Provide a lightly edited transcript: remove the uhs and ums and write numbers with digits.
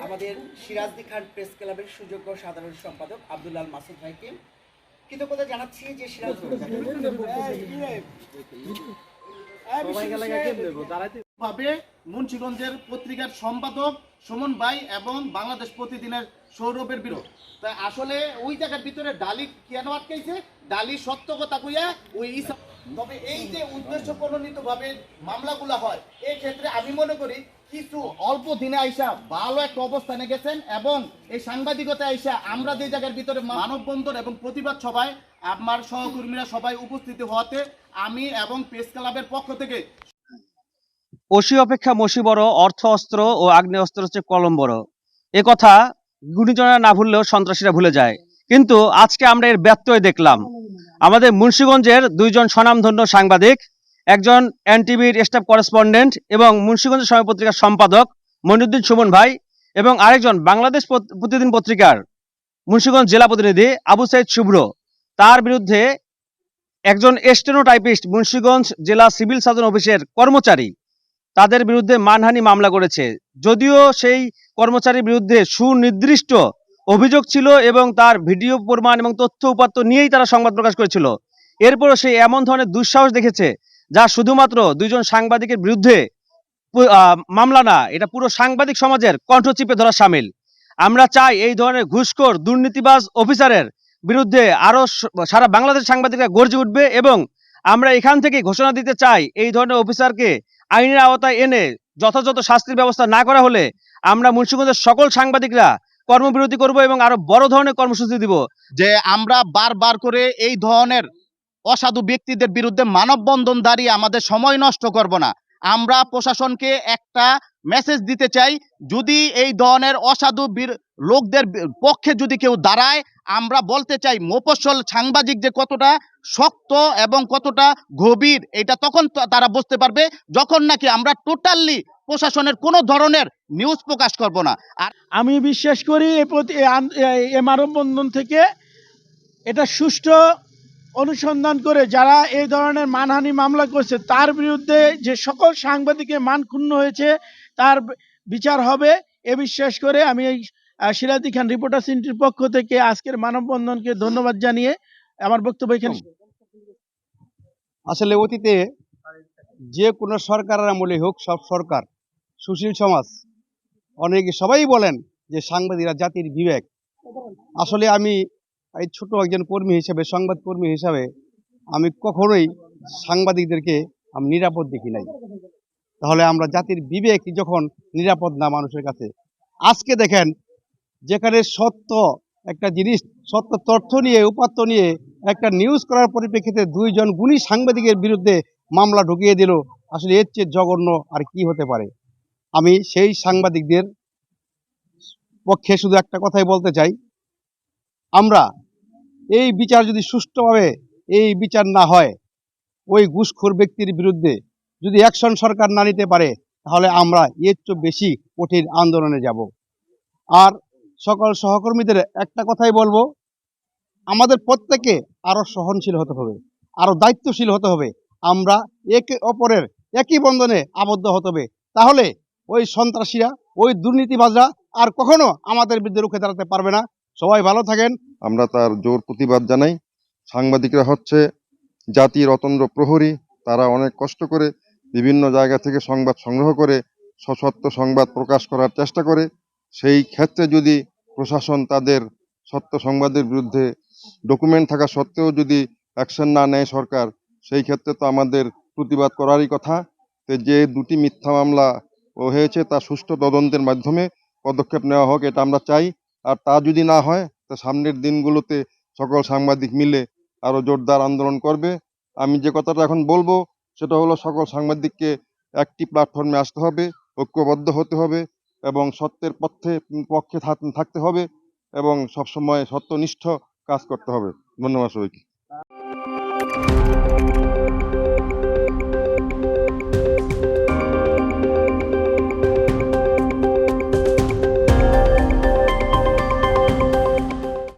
আমাদের সিরাজদি খান প্রেস ক্লাবের সুযোগ্য সাধারণ সম্পাদক আব্দুল্লাহ মাসুদ ভাইকে কৃতজ্ঞতা জানাচ্ছি যে মুন্সিগঞ্জের পত্রিকার সম্পাদক সুমন ভাই এবং বাংলাদেশ প্রতিদিনের সৌরভের বিরোধ। তাই আসলে ওই জায়গার ভিতরে ডালি কেন আটকাইছে, ডালি সত্য কথা কইয়া ওই তবে এই যে উদ্দেশ্য প্রণোদিত ভাবে মামলাগুলো হয়, এই ক্ষেত্রে আমি মনে করি কিছু অল্প দিনে আইসা ভালো একটা অবস্থানে গেছেন এবং এই সাংবাদিকতা আইসা আমরা যে জায়গার ভিতরে মানববন্ধন এবং প্রতিবাদ সভায় আমার সহকর্মীরা সবাই উপস্থিত হওয়াতে আমি এবং প্রেস ক্লাবের পক্ষ থেকে অসি অপেক্ষা মসি বড়, অর্থ অস্ত্র ও আগ্নেয় অস্ত্র হচ্ছে কলম বড়। এ কথা গুণীজনেরা না ভুললেও সন্ত্রাসীরা ভুলে যায়। কিন্তু আজকে আমরা এর ব্যত্যয় দেখলাম। আমাদের মুন্সিগঞ্জের দুইজন স্বনামধন্য সাংবাদিক, একজন এনটিভির স্টাফ করেসপন্ডেন্ট এবং মুন্সিগঞ্জ সময় পত্রিকার সম্পাদক মইনুদ্দিন সুমন ভাই এবং আরেকজন বাংলাদেশ প্রতিদিন পত্রিকার মুন্সিগঞ্জ জেলা প্রতিনিধি আবু সাইদ শুভ্র, তার বিরুদ্ধে একজন স্টেনোটাইপিস্ট মুন্সিগঞ্জ জেলা সিভিল সার্জন অফিসের কর্মচারী তাদের বিরুদ্ধে মানহানি মামলা করেছে। যদিও সেই কর্মচারীর বিরুদ্ধে সুনির্দিষ্ট অভিযোগ ছিল এবং তার ভিডিও প্রমাণ এবং তথ্য উপাত্ত নিয়েই তারা সংবাদ প্রকাশ করেছিল, এরপরও সে এমন ধরনের দুঃসাহস দেখেছে যা শুধুমাত্র দুইজন সাংবাদিকের বিরুদ্ধে মামলা না, এটা পুরো সাংবাদিক সমাজের কণ্ঠ চিপে ধরা সামিল। আমরা চাই এই ধরনের ঘুষখোর দুর্নীতিবাজ অফিসারের বিরুদ্ধে আরো সারা বাংলাদেশ সাংবাদিকরা গর্জে উঠবে এবং আমরা এখান থেকে ঘোষণা দিতে চাই এই ধরনের অফিসারকে আইনের আওতায় এনে যথাযথ শাস্তির ব্যবস্থা না করা হলে আমরা মুন্সিগঞ্জের সকল সাংবাদিকরা কর্মবিরতি করব এবং আরো বড় ধরনের কর্মসূচি দিব। যে আমরা বারবার করে এই ধরনের অসাধু ব্যক্তিদের বিরুদ্ধে মানববন্ধন দাঁড়িয়ে আমাদের সময় নষ্ট করব না। আমরা প্রশাসনকে একটা মেসেজ দিতে চাই, যদি এই ধরনের অসাধু লোকদের পক্ষে যদি কেউ দাঁড়ায়, আমরা বলতে চাই মফস্বল সাংবাদিক যে কতটা শক্ত এবং কতটা গভীর, এটা তখন তারা বুঝতে পারবে যখন নাকি আমরা টোটালি প্রশাসনের কোনো ধরনের নিউজ প্রকাশ করব না। আর আমি বিশ্বাস করি এই মানববন্ধন থেকে এটা সুষ্ঠু অনুসন্ধান করে যারা এই ধরনের মানহানি মামলা করছে তার বিরুদ্ধে যে সকল সাংবাদিকের মান ক্ষুণ্ণ হয়েছে তার বিচার হবে এ বিশ্বাস করে আমি এই সিরাজদি খান রিপোর্টার সেন্টারের পক্ষ থেকে আজকের মানববন্ধনকে ধন্যবাদ জানিয়ে আমার বক্তব্য এখানে। আসলে অতীতে যে কোনো সরকারের আমলে হোক, সব সরকার সুশীল সমাজ অনেকে সবাই বলেন যে সাংবাদিকরা জাতির বিবেক। আসলে আমি এই ছোট একজন কর্মী হিসেবে, সংবাদ কর্মী হিসাবে আমি কখনোই সাংবাদিকদেরকে আমি নিরাপদ দেখি নাই। তাহলে আমরা জাতির বিবেক যখন নিরাপদ না মানুষের কাছে, আজকে দেখেন যেখানে সত্য একটা জিনিস, সত্য তথ্য নিয়ে উপাত্ত নিয়ে একটা নিউজ করার পরিপ্রেক্ষিতে দুইজন গুণী সাংবাদিকের বিরুদ্ধে মামলা ঢুকিয়ে দিল, আসলে এর চেয়ে জঘন্য আর কি হতে পারে। আমি সেই সাংবাদিকদের পক্ষে শুধু একটা কথাই বলতে চাই, আমরা এই বিচার যদি সুষ্ঠুভাবে এই বিচার না হয়, ওই ঘুষখোর ব্যক্তির বিরুদ্ধে যদি অ্যাকশন সরকার না নিতে পারে, তাহলে আমরা এর চেয়ে বেশি কঠিন আন্দোলনে যাব। আর সকল সহকর্মীদের একটা কথাই বলবো, আমাদের প্রত্যেকে আরো সহনশীল হতে হবে, আরো দায়িত্বশীল হতে হবে। আমরা একে অপরের একই বন্ধনে আবদ্ধ হতে হবে, তাহলে ওই সন্ত্রাসীরা, ওই দুর্নীতিবাজরা আর কখনো আমাদের বিরুদ্ধে রুখে দাঁড়াতে পারবে না। সবাই ভালো থাকেন। আমরা তার জোর প্রতিবাদ জানাই। সাংবাদিকরা হচ্ছে জাতির অতন্দ্র প্রহরী। তারা অনেক কষ্ট করে বিভিন্ন জায়গা থেকে সংবাদ সংগ্রহ করে সত্য সংবাদ প্রকাশ করার চেষ্টা করে। সেই ক্ষেত্রে যদি প্রশাসন তাদের সত্য সংবাদের বিরুদ্ধে ডকুমেন্ট থাকা সত্ত্বেও যদি অ্যাকশন না নেয় সরকার, সেই ক্ষেত্রে তো আমাদের প্রতিবাদ করারই কথা। তো যে দুটি মিথ্যা মামলা হয়েছে তা সুষ্ঠু তদন্তের মাধ্যমে পদক্ষেপ নেওয়া হোক, এটা আমরা চাই। আর তা যদি না হয়, তা সামনের দিনগুলোতে সকল সাংবাদিক মিলে আরো জোরদার আন্দোলন করবে। আমি যে কথাটা এখন বলবো সেটা হলো, সকল সাংবাদিককে একটি প্ল্যাটফর্মে আসতে হবে, ঐক্যবদ্ধ হতে হবে এবং সত্যের পক্ষে থাকতে হবে এবং সবসময় সত্যনিষ্ঠ কাজ করতে হবে। ধন্যবাদ সবাইকে।